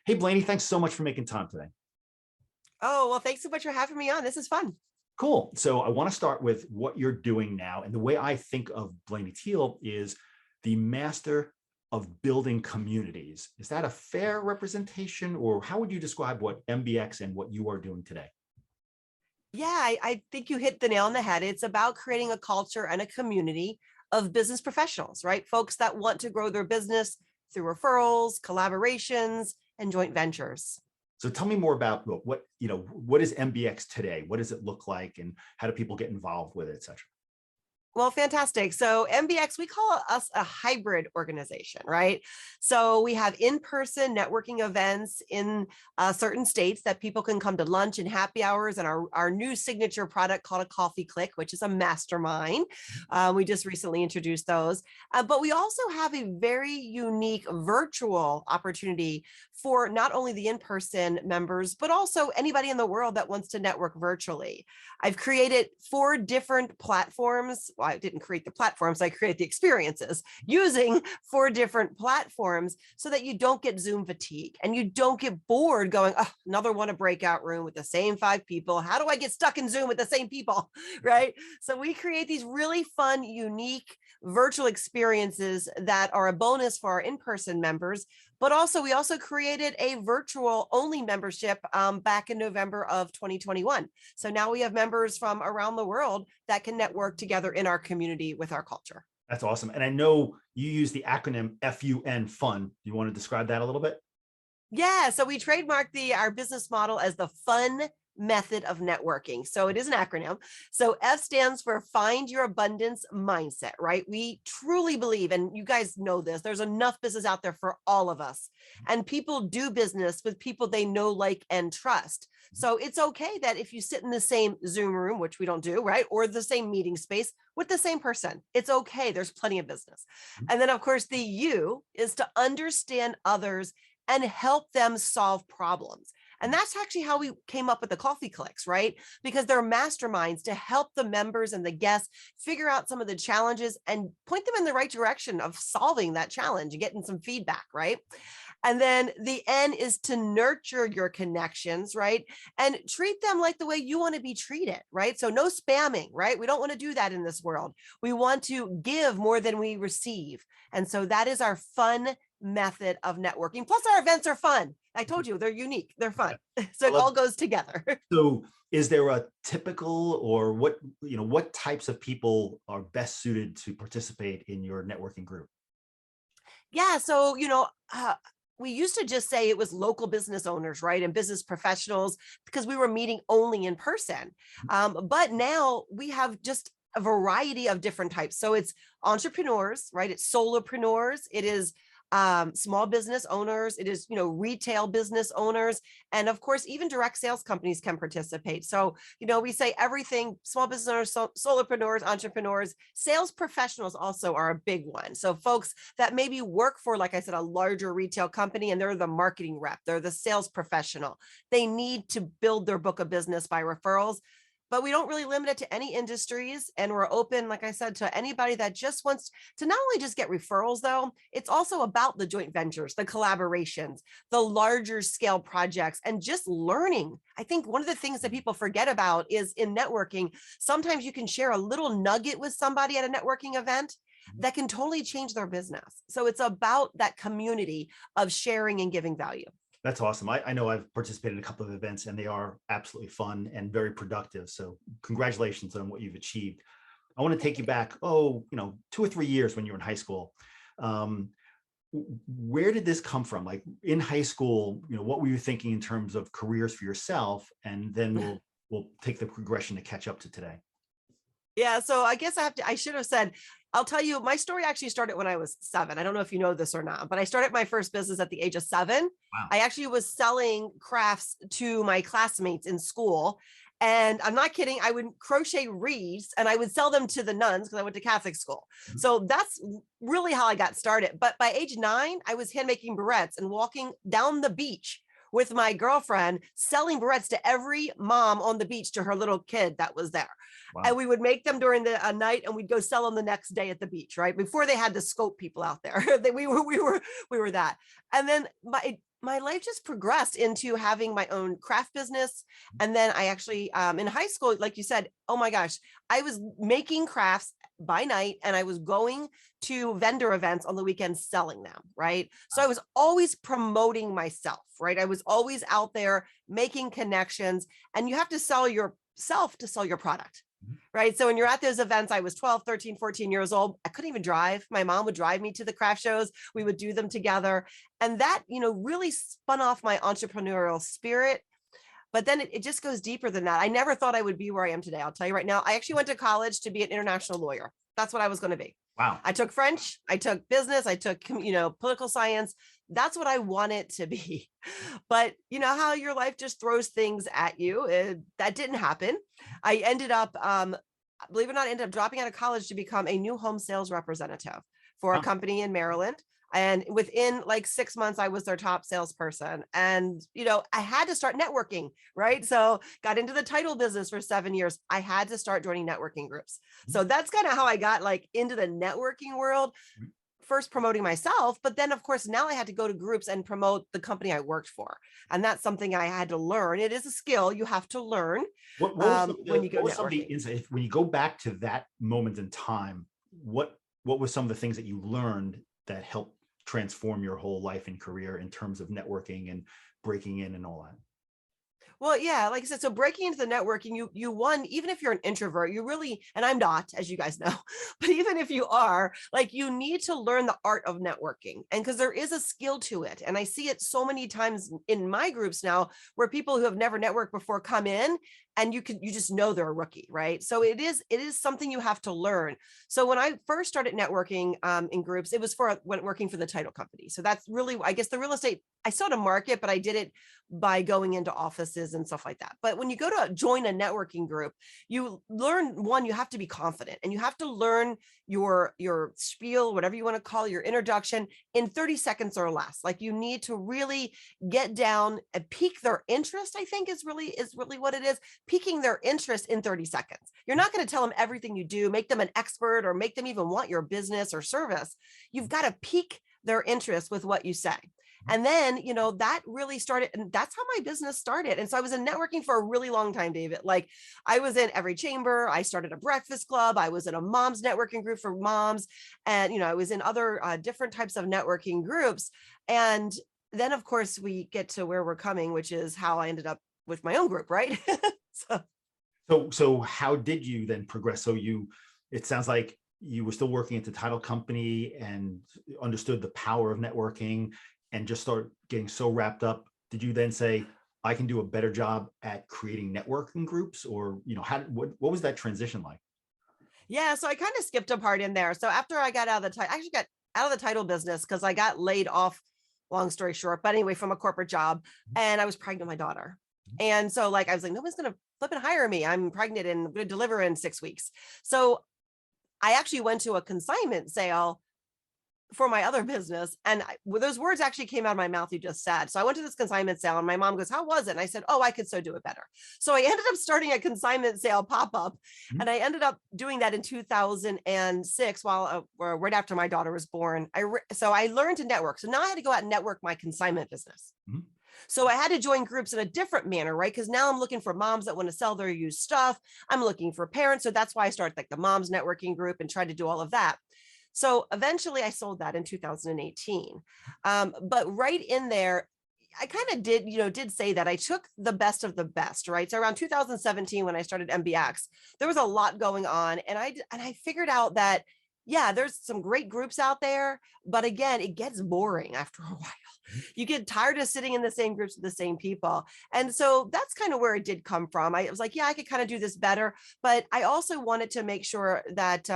Hey, Blaney, thanks so much for making time today. Oh, well, thanks so much for having me on. This is fun. Cool. So I want to start with what you're doing now. And the way I think of Blaney Teal is the master of building communities. Is that a fair representation, or how would you describe what MBX and what you are doing today? Yeah, I think you hit the nail on the head. It's about creating a culture and a community of business professionals, right? Folks that want to grow their business through referrals, collaborations, and joint ventures. So tell me more about what is MBX today? What does it look like, and how do people get involved with it, et cetera? Well, fantastic. So MBX, we call us a hybrid organization, right? So we have in-person networking events in certain states that people can come to lunch and happy hours, and our new signature product called a coffee click, which is a mastermind. We just recently introduced those. But we also have a very unique virtual opportunity for not only the in-person members, but also anybody in the world that wants to network virtually. I've created 4 different platforms. Well, I didn't create the platforms, I created the experiences using 4 different platforms so that you don't get Zoom fatigue and you don't get bored going, oh, another one, a breakout room with the same 5 people. How do I get stuck in Zoom with the same people, right? So we create these really fun, unique virtual experiences that are a bonus for our in-person members. But also, we also created a virtual only membership back in November of 2021. So now we have members from around the world that can network together in our community with our culture. That's awesome. And I know you use the acronym FUN, fun. Do you want to describe that a little bit? Yeah, so we trademarked our business model as the fun method of networking. So it is an acronym. So F stands for find your abundance mindset, right? We truly believe, and you guys know this, there's enough business out there for all of us. And people do business with people they know, like, and trust. So it's okay that if you sit in the same Zoom room, which we don't do, right? Or the same meeting space with the same person, it's okay. There's plenty of business. And then of course the U is to understand others and help them solve problems. And that's actually how we came up with the coffee clicks, right? Because they're masterminds to help the members and the guests figure out some of the challenges and point them in the right direction of solving that challenge and getting some feedback, right? And then the N is to nurture your connections, right? And treat them like the way you want to be treated, right? So no spamming, right? We don't want to do that in this world. We want to give more than we receive. And so that is our fun method of networking. Plus our events are fun. I told you they're unique, they're fun. So it all goes together. So is there a typical, or what types of people are best suited to participate in your networking group? Yeah, so we used to just say it was local business owners, right, and business professionals because we were meeting only in person. But now we have just a variety of different types. So it's entrepreneurs, right? It's solopreneurs. It is small business owners. It is, retail business owners. And of course, even direct sales companies can participate. So, we say everything: small business owners, solopreneurs, entrepreneurs. Sales professionals also are a big one. So folks that maybe work for, like I said, a larger retail company, and they're the marketing rep, they're the sales professional. They need to build their book of business by referrals. But we don't really limit it to any industries. And we're open, like I said, to anybody that just wants to not only just get referrals, though, it's also about the joint ventures, the collaborations, the larger scale projects, and just learning. I think one of the things that people forget about is in networking, sometimes you can share a little nugget with somebody at a networking event that can totally change their business. So it's about that community of sharing and giving value. That's awesome. I know I've participated in a couple of events, and they are absolutely fun and very productive. So congratulations on what you've achieved. I want to take you back, 2 or 3 years when you were in high school. Where did this come from? Like in high school, what were you thinking in terms of careers for yourself? And then we'll take the progression to catch up to today. Yeah, so I guess I should have said, I'll tell you, my story actually started when I was 7. I don't know if you know this or not, but I started my first business at the age of 7. Wow. I actually was selling crafts to my classmates in school. And I'm not kidding, I would crochet wreaths and I would sell them to the nuns because I went to Catholic school. So that's really how I got started. But by age 9, I was handmaking barrettes and walking down the beach with my girlfriend, selling barrettes to every mom on the beach to her little kid that was there. Wow. And we would make them during the night, and we'd go sell them the next day at the beach, right? Before they had the scope people out there. we were that. And then my life just progressed into having my own craft business. And then I actually, in high school, like you said, oh my gosh, I was making crafts by night and I was going to vendor events on the weekends selling them, right? So I was always promoting myself, right? I was always out there making connections, and you have to sell yourself to sell your product. Right. So when you're at those events, I was 12, 13, 14 years old. I couldn't even drive. My mom would drive me to the craft shows. We would do them together. And that, really spun off my entrepreneurial spirit. But then it just goes deeper than that. I never thought I would be where I am today. I'll tell you right now, I actually went to college to be an international lawyer. That's what I was going to be. Wow. I took French, I took business, I took, political science. That's what I want it to be. But you know how your life just throws things at you. That didn't happen. I ended up, believe it or not, ended up dropping out of college to become a new home sales representative for a Wow. company in Maryland. And within like 6 months, I was their top salesperson. And, I had to start networking, right? So got into the title business for 7 years. I had to start joining networking groups. So that's kind of how I got like into the networking world, first promoting myself, but then of course, now I had to go to groups and promote the company I worked for. And that's something I had to learn. It is a skill you have to learn when you go what was some of the networking. insight when you go back to that moment in time? What were some of the things that you learned that helped transform your whole life and career in terms of networking and breaking in and all that? Well, yeah, like I said, so breaking into the networking, you one, even if you're an introvert, you really, and I'm not, as you guys know, but even if you are, like you need to learn the art of networking. And because there is a skill to it. And I see it so many times in my groups now where people who have never networked before come in and you just know they're a rookie, right? So it is something you have to learn. So when I first started networking in groups, it was when working for the title company. So that's really, I guess, the real estate. I still had a market, but I did it by going into offices and stuff like that. But when you go to join a networking group, you learn, one, you have to be confident and you have to learn your spiel, whatever you want to call your introduction, in 30 seconds or less. Like you need to really get down and pique their interest, I think is really what it is. Piquing their interest in 30 seconds. You're not going to tell them everything you do, make them an expert, or make them even want your business or service. You've got to pique their interest with what you say. And then, that really started, and that's how my business started. And so I was in networking for a really long time, David. Like I was in every chamber. I started a breakfast club. I was in a mom's networking group for moms. And, I was in other different types of networking groups. And then of course we get to where we're coming, which is how I ended up with my own group. Right. So So how did you then progress? It sounds like you were still working at the title company and understood the power of networking and just start getting so wrapped up. Did you then say, I can do a better job at creating networking groups? Or, what was that transition like? yeah, so I kind of skipped a part in there. So after I got out of the title, I actually got out of the title business because I got laid off, long story short, but anyway, from a corporate job, and I was pregnant with my daughter. And so like I was like, nobody's gonna flip and hire me. I'm pregnant and I'm gonna deliver in 6 weeks. So I actually went to a consignment sale for my other business. And those words actually came out of my mouth you just said. So I went to this consignment sale and my mom goes, how was it? And I said, oh, I could so do it better. So I ended up starting a consignment sale pop-up. Mhm. And I ended up doing that in 2006 while right after my daughter was born. So I learned to network. So now I had to go out and network my consignment business. Mhm. So I had to join groups in a different manner, right? Because now I'm looking for moms that want to sell their used stuff. I'm looking for parents. So that's why I started like the moms networking group and tried to do all of that. So eventually I sold that in 2018. But right in there, I kind of did say that I took the best of the best, right? So around 2017, when I started MBX, there was a lot going on. And I figured out that, yeah, there's some great groups out there, but again, it gets boring after a while. You get tired of sitting in the same groups with the same people. And so that's kind of where it did come from. I was like, yeah, I could kind of do this better, but I also wanted to make sure that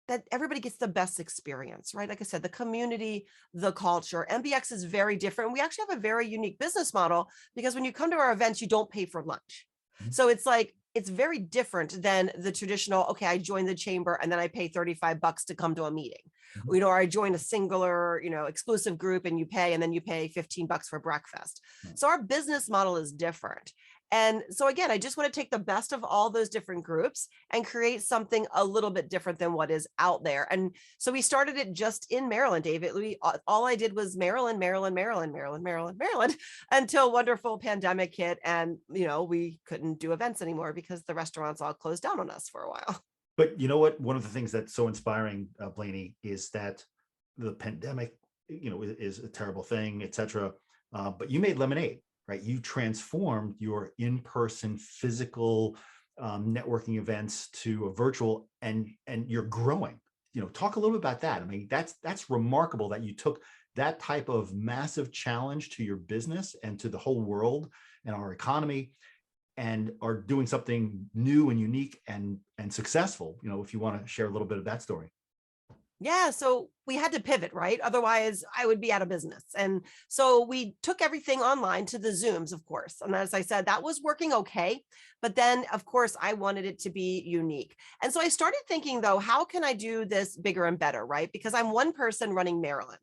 that everybody gets the best experience, right? Like I said, the community, the culture. MBX is very different. We actually have a very unique business model because when you come to our events, you don't pay for lunch. Mhm. So it's like, it's very different than the traditional, okay, I join the chamber and then I pay $35 to come to a meeting. Mhm. Or I join a singular, exclusive group and you pay, and then you pay $15 for breakfast. Right. So our business model is different. And so again, I just want to take the best of all those different groups and create something a little bit different than what is out there. And so we started it just in Maryland, David. All I did was Maryland, Maryland, Maryland, Maryland, Maryland, Maryland, until wonderful pandemic hit. And, we couldn't do events anymore because the restaurants all closed down on us for a while. But you know what? One of the things that's so inspiring, Blaney, is that the pandemic, is a terrible thing, et cetera. But you made lemonade, right? You transformed your in-person physical networking events to a virtual, and you're growing. Talk a little bit about that. I mean, that's remarkable that you took that type of massive challenge to your business and to the whole world and our economy, and are doing something new and unique and successful. If you want to share a little bit of that story. Yeah, so we had to pivot, right? Otherwise, I would be out of business. And so we took everything online to the Zooms, of course. And as I said, that was working okay. But then, of course, I wanted it to be unique. And so I started thinking, though, how can I do this bigger and better, right? Because I'm one person running Maryland.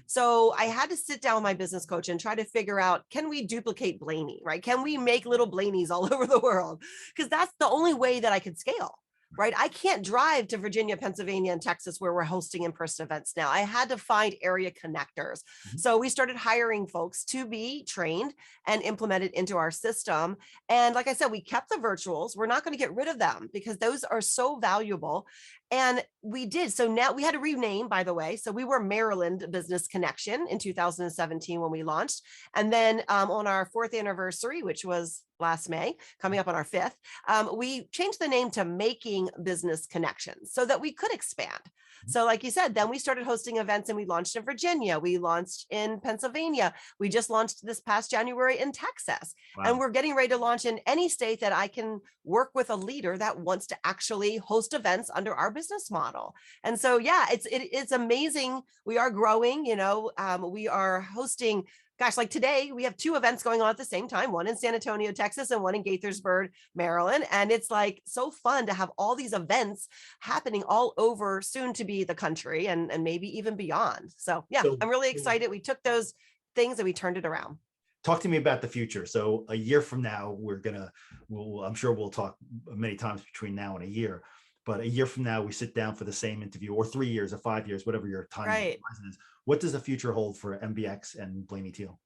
So I had to sit down with my business coach and try to figure out, can we duplicate Blaney, right? Can we make little Blaneys all over the world? Because that's the only way that I could scale. Right. I can't drive to Virginia, Pennsylvania, and Texas where we're hosting in-person events now. I had to find area connectors. So we started hiring folks to be trained and implemented into our system. And like I said, we kept the virtuals. We're not going to get rid of them because those are so valuable. And we did. So now we had to rename, by the way. So we were Maryland Business Connection in 2017 when we launched. And then on our 4th anniversary, which was last May, coming up on our 5th, we changed the name to Making Business Connections so that we could expand. So like you said, then we started hosting events and we launched in Virginia. We launched in Pennsylvania. We just launched this past January in Texas. Wow. And we're getting ready to launch in any state that I can work with a leader that wants to actually host events under our business model. And so, yeah, it's amazing. We are growing, we are hosting, gosh, like today we have 2 events going on at the same time, one in San Antonio, Texas, and one in Gaithersburg, Maryland. And it's like so fun to have all these events happening all over, soon to be the country, and maybe even beyond. So yeah, I'm really excited. We took those things and we turned it around. Talk to me about the future. So a year from now, I'm sure we'll talk many times between now and a year, but a year from now, we sit down for the same interview, or 3 years or 5 years, whatever your time horizon is. What does the future hold for MBX and Blaney Teal?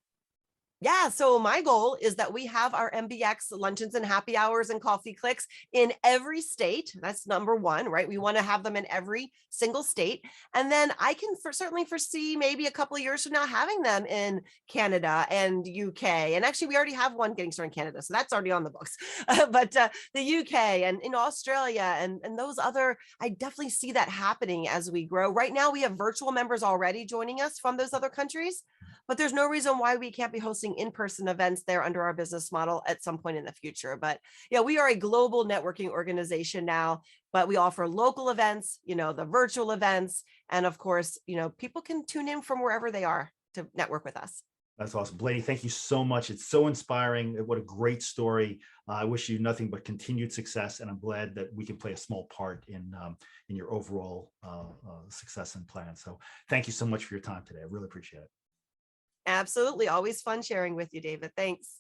Yeah, so my goal is that we have our MBX luncheons and happy hours and coffee clicks in every state. That's number one, right? We want to have them in every single state. And then I can certainly foresee maybe a couple of years from now having them in Canada and UK. And actually, we already have one getting started in Canada, so that's already on the books. But the UK and in Australia and those other, I definitely see that happening as we grow. Right now, we have virtual members already joining us from those other countries, but there's no reason why we can't be hosting in-person events there under our business model at some point in the future. But yeah, we are a global networking organization now, but we offer local events, the virtual events. And of course, people can tune in from wherever they are to network with us. That's awesome. Blaney, thank you so much. It's so inspiring. What a great story. I wish you nothing but continued success, and I'm glad that we can play a small part in your overall success and plan. So thank you so much for your time today. I really appreciate it. Absolutely. Always fun sharing with you, David. Thanks.